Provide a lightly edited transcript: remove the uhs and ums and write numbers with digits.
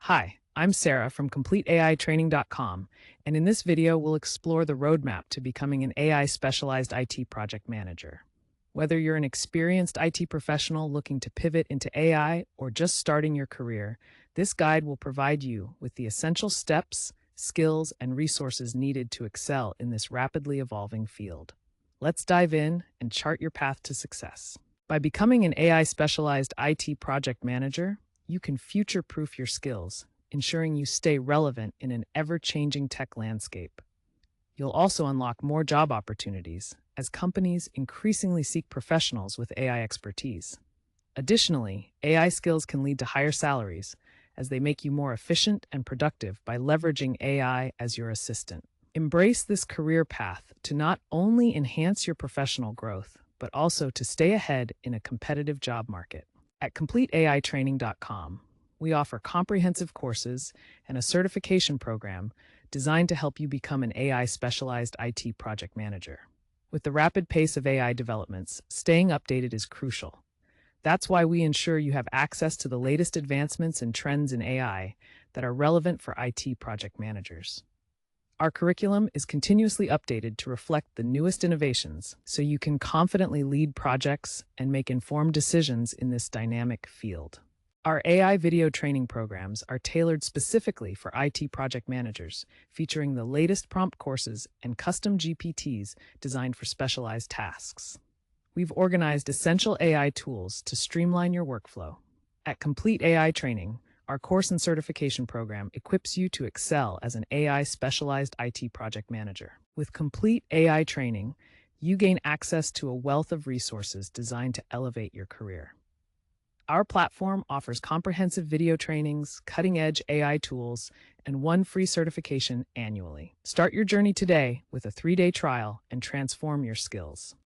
Hi, I'm Sarah from CompleteAITraining.com, and in this video, we'll explore the roadmap to becoming an AI specialized IT project manager. Whether you're an experienced IT professional looking to pivot into AI or just starting your career, this guide will provide you with the essential steps, skills, and resources needed to excel in this rapidly evolving field. Let's dive in and chart your path to success. By becoming an AI specialized IT project manager, you can future-proof your skills, ensuring you stay relevant in an ever-changing tech landscape. You'll also unlock more job opportunities as companies increasingly seek professionals with AI expertise. Additionally, AI skills can lead to higher salaries as they make you more efficient and productive by leveraging AI as your assistant. Embrace this career path to not only enhance your professional growth, but also to stay ahead in a competitive job market. At CompleteAITraining.com, we offer comprehensive courses and a certification program designed to help you become an AI-specialized IT project manager. With the rapid pace of AI developments, staying updated is crucial. That's why we ensure you have access to the latest advancements and trends in AI that are relevant for IT project managers. Our curriculum is continuously updated to reflect the newest innovations, so you can confidently lead projects and make informed decisions in this dynamic field. Our AI video training programs are tailored specifically for IT project managers, featuring the latest prompt courses and custom GPTs designed for specialized tasks. We've organized essential AI tools to streamline your workflow. At Complete AI Training, our course and certification program equips you to excel as an AI-specialized IT project manager. With Complete AI Training, you gain access to a wealth of resources designed to elevate your career. Our platform offers comprehensive video trainings, cutting-edge AI tools, and one free certification annually. Start your journey today with a 3-day trial and transform your skills.